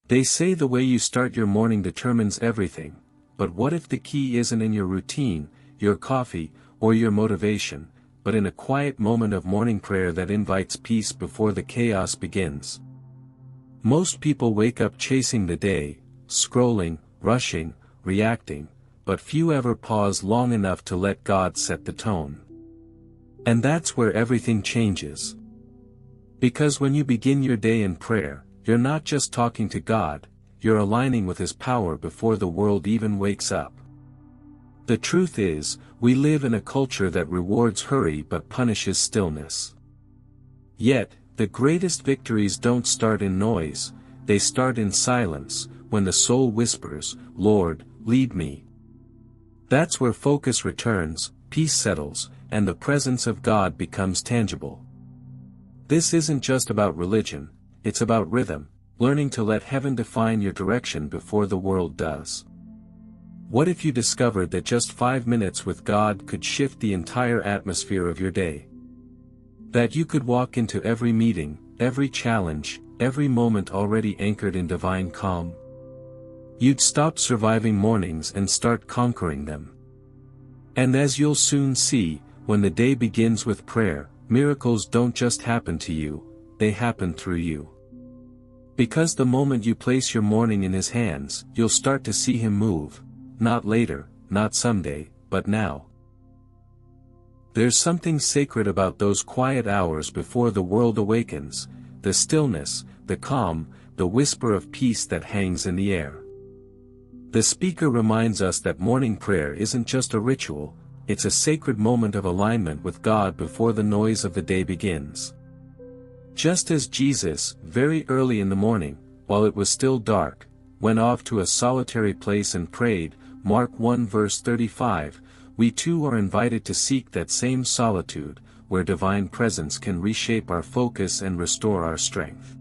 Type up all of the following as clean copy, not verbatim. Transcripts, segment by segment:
They say the way you start your morning determines everything, but what if the key isn't in your routine, your coffee, or your motivation, but in a quiet moment of morning prayer that invites peace before the chaos begins? Most people wake up chasing the day, scrolling, rushing, reacting, but few ever pause long enough to let God set the tone. And that's where everything changes. Because when you begin your day in prayer, you're not just talking to God, you're aligning with His power before the world even wakes up. The truth is, we live in a culture that rewards hurry but punishes stillness. Yet, the greatest victories don't start in noise, they start in silence, when the soul whispers, "Lord, lead me." That's where focus returns, peace settles, and the presence of God becomes tangible. This isn't just about religion, it's about rhythm, learning to let heaven define your direction before the world does. What if you discovered that just 5 minutes with God could shift the entire atmosphere of your day? That you could walk into every meeting, every challenge, every moment already anchored in divine calm? You'd stop surviving mornings and start conquering them. And as you'll soon see, when the day begins with prayer, miracles don't just happen to you, they happen through you. Because the moment you place your morning in His hands, you'll start to see Him move, not later, not someday, but now. There's something sacred about those quiet hours before the world awakens, the stillness, the calm, the whisper of peace that hangs in the air. The speaker reminds us that morning prayer isn't just a ritual, it's a sacred moment of alignment with God before the noise of the day begins. Just as Jesus, very early in the morning, while it was still dark, went off to a solitary place and prayed, Mark 1 verse 35, we too are invited to seek that same solitude, where divine presence can reshape our focus and restore our strength.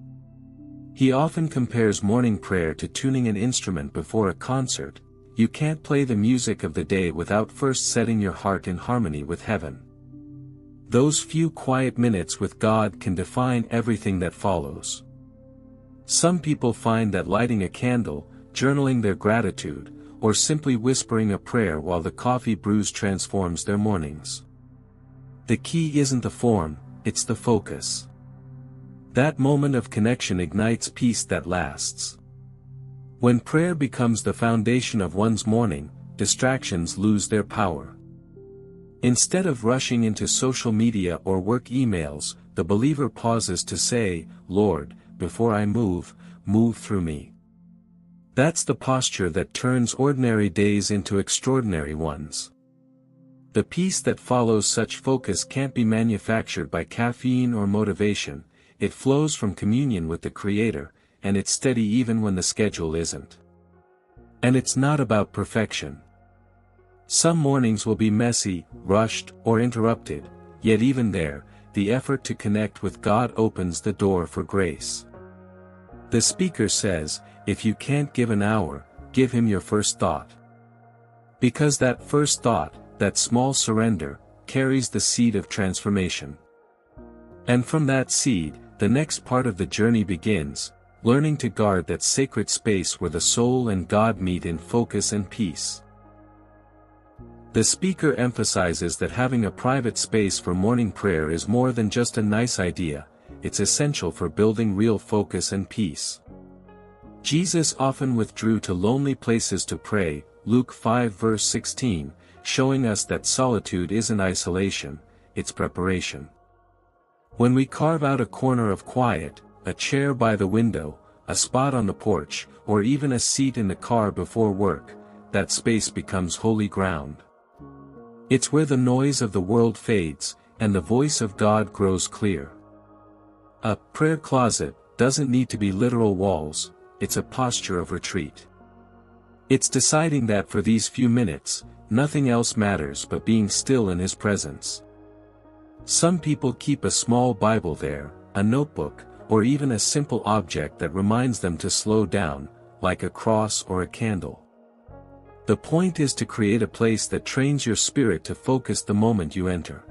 He often compares morning prayer to tuning an instrument before a concert. You can't play the music of the day without first setting your heart in harmony with heaven. Those few quiet minutes with God can define everything that follows. Some people find that lighting a candle, journaling their gratitude, or simply whispering a prayer while the coffee brews transforms their mornings. The key isn't the form, it's the focus. That moment of connection ignites peace that lasts. When prayer becomes the foundation of one's morning, distractions lose their power. Instead of rushing into social media or work emails, the believer pauses to say, "Lord, before I move through me." That's the posture that turns ordinary days into extraordinary ones. The peace that follows such focus can't be manufactured by caffeine or motivation, it flows from communion with the Creator, and it's steady even when the schedule isn't. And it's not about perfection. Some mornings will be messy, rushed, or interrupted, yet even there, the effort to connect with God opens the door for grace. The speaker says, if you can't give an hour, give Him your first thought. Because that first thought, that small surrender, carries the seed of transformation. And from that seed, the next part of the journey begins, learning to guard that sacred space where the soul and God meet in focus and peace. The speaker emphasizes that having a private space for morning prayer is more than just a nice idea, it's essential for building real focus and peace. Jesus often withdrew to lonely places to pray, Luke 5 verse 16, showing us that solitude isn't isolation, it's preparation. When we carve out a corner of quiet, a chair by the window, a spot on the porch, or even a seat in the car before work, that space becomes holy ground. It's where the noise of the world fades, and the voice of God grows clear. A prayer closet doesn't need to be literal walls, it's a posture of retreat. It's deciding that for these few minutes, nothing else matters but being still in His presence. Some people keep a small Bible there, a notebook, or even a simple object that reminds them to slow down, like a cross or a candle. The point is to create a place that trains your spirit to focus the moment you enter.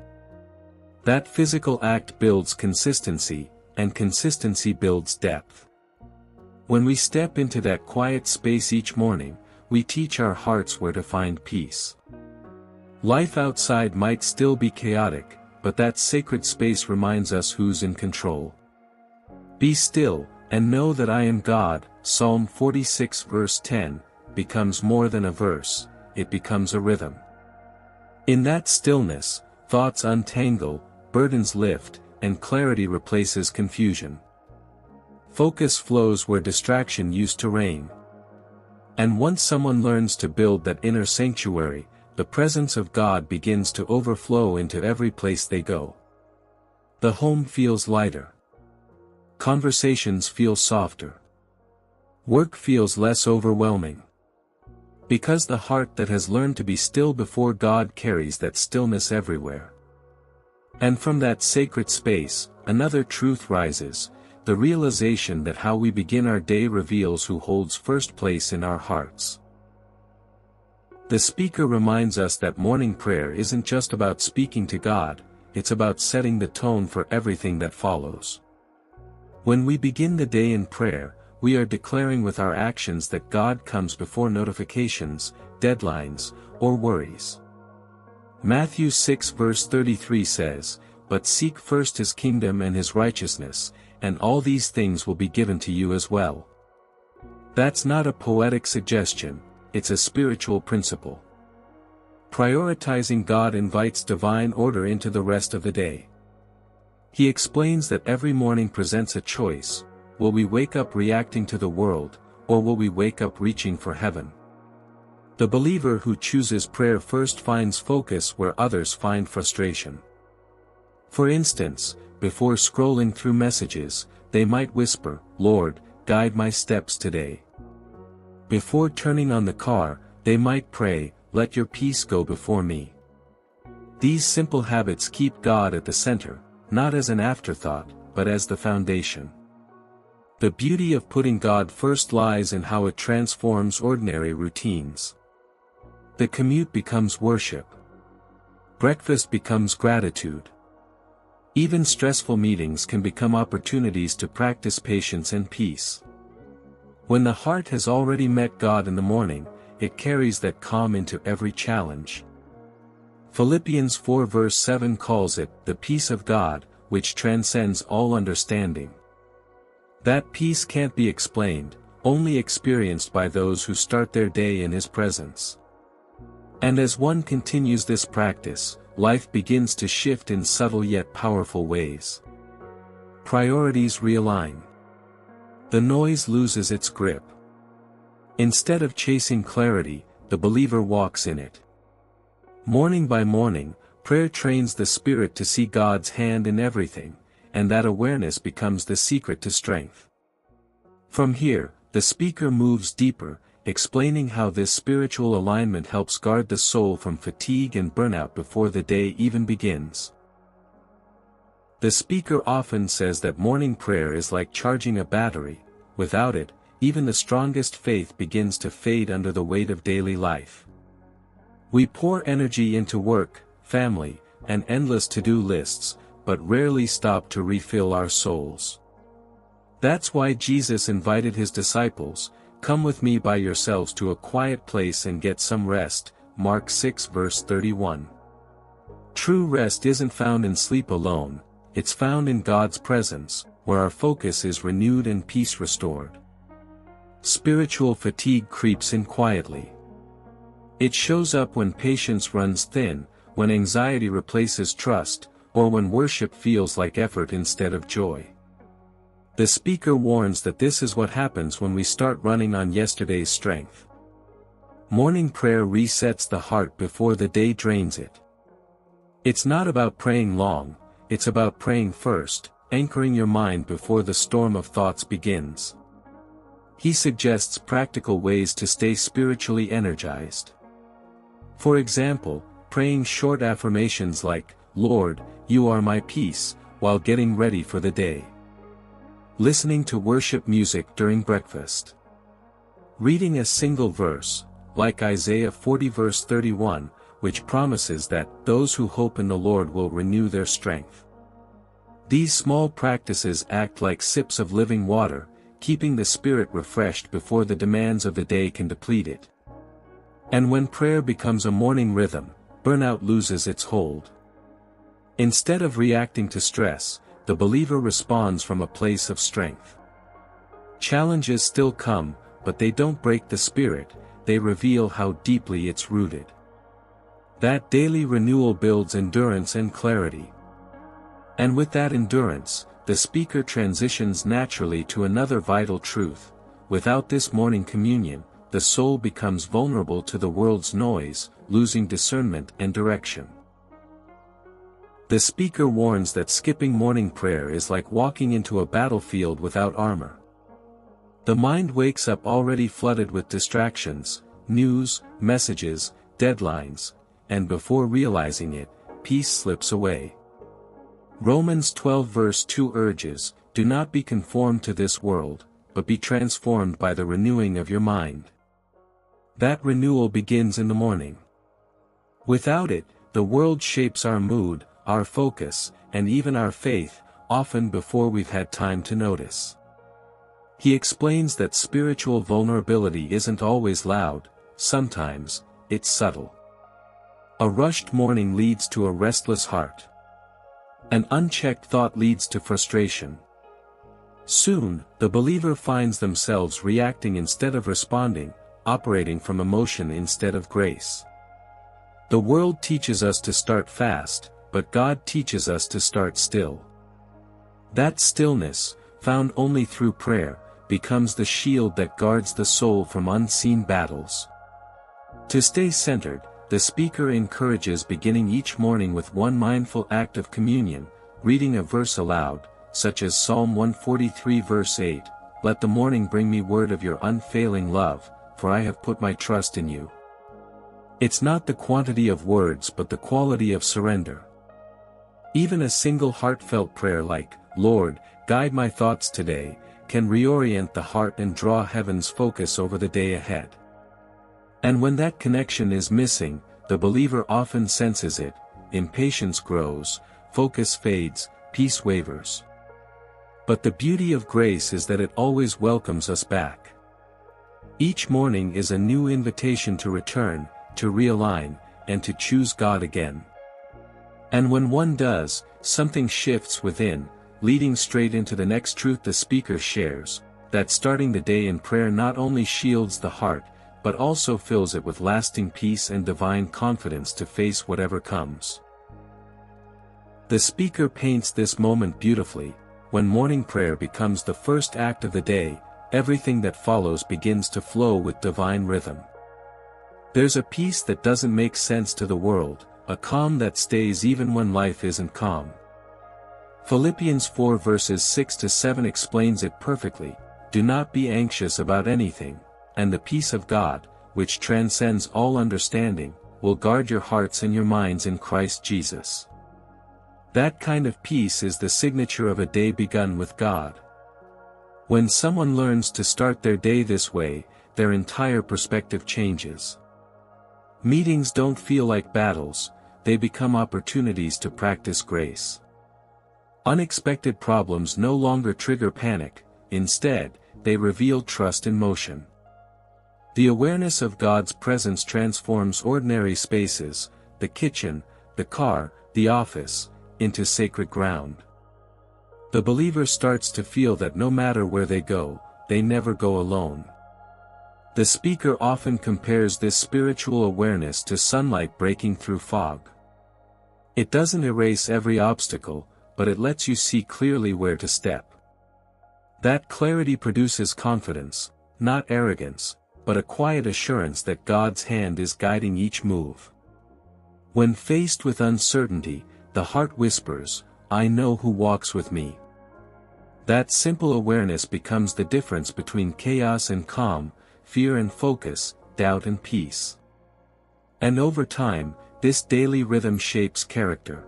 That physical act builds consistency, and consistency builds depth. When we step into that quiet space each morning, we teach our hearts where to find peace. Life outside might still be chaotic, but that sacred space reminds us who's in control. Be still, and know that I am God. Psalm 46 verse 10, becomes more than a verse, it becomes a rhythm. In that stillness, thoughts untangle, burdens lift, and clarity replaces confusion. Focus flows where distraction used to reign. And once someone learns to build that inner sanctuary, the presence of God begins to overflow into every place they go. The home feels lighter. Conversations feel softer. Work feels less overwhelming. Because the heart that has learned to be still before God carries that stillness everywhere. And from that sacred space, another truth rises, the realization that how we begin our day reveals who holds first place in our hearts. The speaker reminds us that morning prayer isn't just about speaking to God, it's about setting the tone for everything that follows. When we begin the day in prayer, we are declaring with our actions that God comes before notifications, deadlines, or worries. Matthew 6 verse 33 says, "But seek first his kingdom and his righteousness, and all these things will be given to you as well." That's not a poetic suggestion, it's a spiritual principle. Prioritizing God invites divine order into the rest of the day. He explains that every morning presents a choice: will we wake up reacting to the world, or will we wake up reaching for heaven? The believer who chooses prayer first finds focus where others find frustration. For instance, before scrolling through messages, they might whisper, "Lord, guide my steps today." Before turning on the car, they might pray, "Let your peace go before me." These simple habits keep God at the center, not as an afterthought, but as the foundation. The beauty of putting God first lies in how it transforms ordinary routines. The commute becomes worship. Breakfast becomes gratitude. Even stressful meetings can become opportunities to practice patience and peace. When the heart has already met God in the morning, it carries that calm into every challenge. Philippians 4 verse 7 calls it, "the peace of God, which transcends all understanding." That peace can't be explained, only experienced by those who start their day in His presence. And as one continues this practice, life begins to shift in subtle yet powerful ways. Priorities realign. The noise loses its grip. Instead of chasing clarity, the believer walks in it. Morning by morning, prayer trains the spirit to see God's hand in everything, and that awareness becomes the secret to strength. From here, the speaker moves deeper, explaining how this spiritual alignment helps guard the soul from fatigue and burnout before the day even begins. The speaker often says that morning prayer is like charging a battery. Without it, even the strongest faith begins to fade under the weight of daily life. We pour energy into work, family, and endless to-do lists, but rarely stop to refill our souls. That's why Jesus invited his disciples, "Come with me by yourselves to a quiet place and get some rest," Mark 6 verse 31. True rest isn't found in sleep alone, it's found in God's presence, where our focus is renewed and peace restored. Spiritual fatigue creeps in quietly. It shows up when patience runs thin, when anxiety replaces trust, or when worship feels like effort instead of joy. The speaker warns that this is what happens when we start running on yesterday's strength. Morning prayer resets the heart before the day drains it. It's not about praying long, it's about praying first, anchoring your mind before the storm of thoughts begins. He suggests practical ways to stay spiritually energized. For example, praying short affirmations like, "Lord, you are my peace," while getting ready for the day. Listening to worship music during breakfast. Reading a single verse, like Isaiah 40 verse 31, which promises that those who hope in the Lord will renew their strength. These small practices act like sips of living water, keeping the spirit refreshed before the demands of the day can deplete it. And when prayer becomes a morning rhythm, burnout loses its hold. Instead of reacting to stress, the believer responds from a place of strength. Challenges still come, but they don't break the spirit, they reveal how deeply it's rooted. That daily renewal builds endurance and clarity. And with that endurance, the speaker transitions naturally to another vital truth: without this morning communion, the soul becomes vulnerable to the world's noise, losing discernment and direction. The speaker warns that skipping morning prayer is like walking into a battlefield without armor. The mind wakes up already flooded with distractions, news, messages, deadlines, and before realizing it, peace slips away. Romans 12 verse 2 urges, "Do not be conformed to this world, but be transformed by the renewing of your mind." That renewal begins in the morning. Without it, the world shapes our mood, our focus, and even our faith, often before we've had time to notice. He explains that spiritual vulnerability isn't always loud, sometimes, it's subtle. A rushed morning leads to a restless heart. An unchecked thought leads to frustration. Soon, the believer finds themselves reacting instead of responding, operating from emotion instead of grace. The world teaches us to start fast, but God teaches us to start still. That stillness, found only through prayer, becomes the shield that guards the soul from unseen battles. To stay centered, the speaker encourages beginning each morning with one mindful act of communion, reading a verse aloud, such as Psalm 143 verse 8, "Let the morning bring me word of your unfailing love, for I have put my trust in you." It's not the quantity of words but the quality of surrender. Even a single heartfelt prayer like, "Lord, guide my thoughts today," can reorient the heart and draw heaven's focus over the day ahead. And when that connection is missing, the believer often senses it: impatience grows, focus fades, peace wavers. But the beauty of grace is that it always welcomes us back. Each morning is a new invitation to return, to realign, and to choose God again. And when one does, something shifts within, leading straight into the next truth the speaker shares, that starting the day in prayer not only shields the heart, but also fills it with lasting peace and divine confidence to face whatever comes. The speaker paints this moment beautifully: when morning prayer becomes the first act of the day, everything that follows begins to flow with divine rhythm. There's a peace that doesn't make sense to the world, a calm that stays even when life isn't calm. Philippians 4 verses 6 to 7 explains it perfectly: "Do not be anxious about anything, and the peace of God, which transcends all understanding, will guard your hearts and your minds in Christ Jesus." That kind of peace is the signature of a day begun with God. When someone learns to start their day this way, their entire perspective changes. Meetings don't feel like battles, they become opportunities to practice grace. Unexpected problems no longer trigger panic, instead, they reveal trust in motion. The awareness of God's presence transforms ordinary spaces, the kitchen, the car, the office, into sacred ground. The believer starts to feel that no matter where they go, they never go alone. The speaker often compares this spiritual awareness to sunlight breaking through fog. It doesn't erase every obstacle, but it lets you see clearly where to step. That clarity produces confidence, not arrogance, but a quiet assurance that God's hand is guiding each move. When faced with uncertainty, the heart whispers, "I know who walks with me." That simple awareness becomes the difference between chaos and calm, fear and focus, doubt and peace. And over time, this daily rhythm shapes character.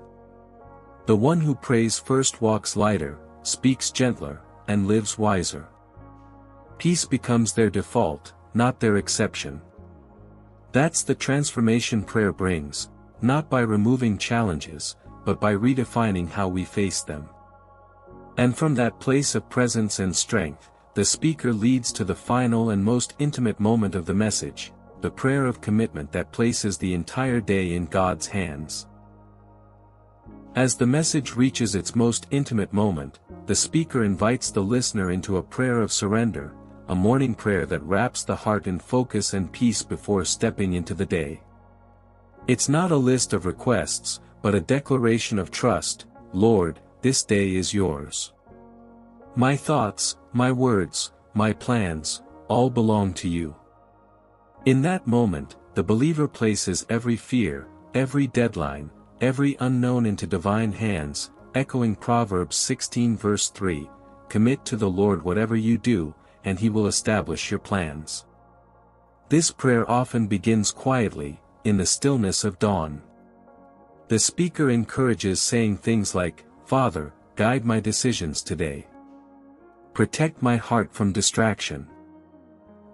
The one who prays first walks lighter, speaks gentler, and lives wiser. Peace becomes their default, not their exception. That's the transformation prayer brings, not by removing challenges, but by redefining how we face them. And from that place of presence and strength, the speaker leads to the final and most intimate moment of the message, the prayer of commitment that places the entire day in God's hands. As the message reaches its most intimate moment, the speaker invites the listener into a prayer of surrender, a morning prayer that wraps the heart in focus and peace before stepping into the day. It's not a list of requests, but a declaration of trust. Lord, this day is yours. My thoughts, my words, my plans, all belong to you. In that moment, the believer places every fear, every deadline, every unknown into divine hands, echoing Proverbs 16 verse 3, "Commit to the Lord whatever you do, and He will establish your plans." This prayer often begins quietly, in the stillness of dawn. The speaker encourages saying things like, "Father, guide my decisions today. Protect my heart from distraction.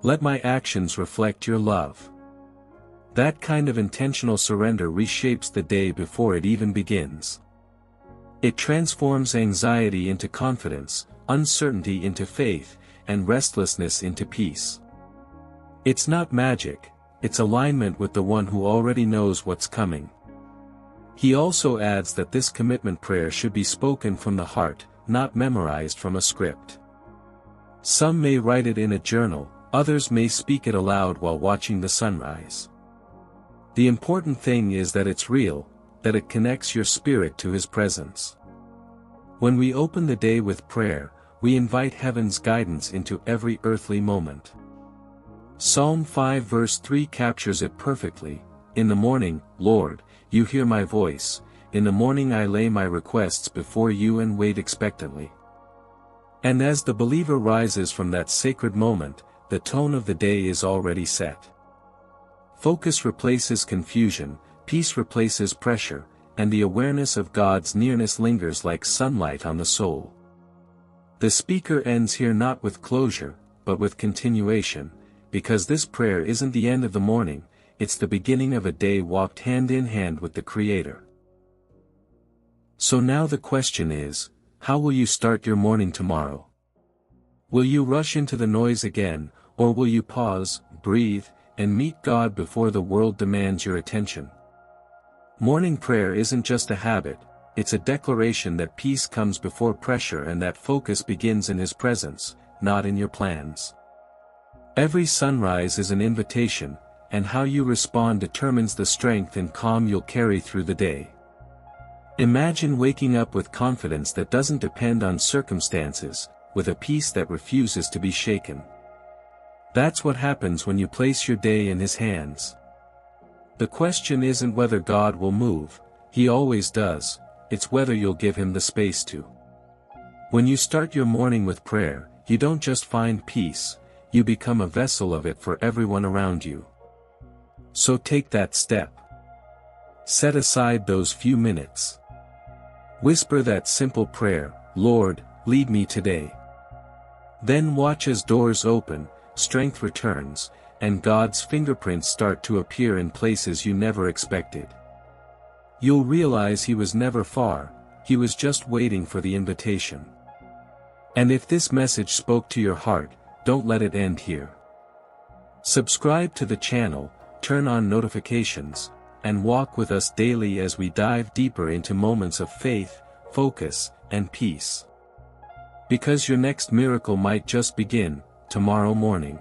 Let my actions reflect your love." That kind of intentional surrender reshapes the day before it even begins. It transforms anxiety into confidence, uncertainty into faith, and restlessness into peace. It's not magic, it's alignment with the one who already knows what's coming. He also adds that this commitment prayer should be spoken from the heart, not memorized from a script. Some may write it in a journal, others may speak it aloud while watching the sunrise. The important thing is that it's real, that it connects your spirit to His presence. When we open the day with prayer, we invite heaven's guidance into every earthly moment. Psalm 5 verse 3 captures it perfectly. "In the morning, Lord, you hear my voice. In the morning I lay my requests before you and wait expectantly." And as the believer rises from that sacred moment, the tone of the day is already set. Focus replaces confusion, peace replaces pressure, and the awareness of God's nearness lingers like sunlight on the soul. The speaker ends here not with closure, but with continuation, because this prayer isn't the end of the morning, it's the beginning of a day walked hand in hand with the Creator. So now the question is, how will you start your morning tomorrow? Will you rush into the noise again, or will you pause, breathe, and meet God before the world demands your attention? Morning prayer isn't just a habit, it's a declaration that peace comes before pressure and that focus begins in His presence, not in your plans. Every sunrise is an invitation, and how you respond determines the strength and calm you'll carry through the day. Imagine waking up with confidence that doesn't depend on circumstances, with a peace that refuses to be shaken. That's what happens when you place your day in His hands. The question isn't whether God will move, He always does, it's whether you'll give Him the space to. When you start your morning with prayer, you don't just find peace, you become a vessel of it for everyone around you. So take that step. Set aside those few minutes. Whisper that simple prayer, "Lord, lead me today." Then watch as doors open, strength returns, and God's fingerprints start to appear in places you never expected. You'll realize He was never far, He was just waiting for the invitation. And if this message spoke to your heart, don't let it end here. Subscribe to the channel, turn on notifications, and walk with us daily as we dive deeper into moments of faith, focus, and peace. Because your next miracle might just begin tomorrow morning.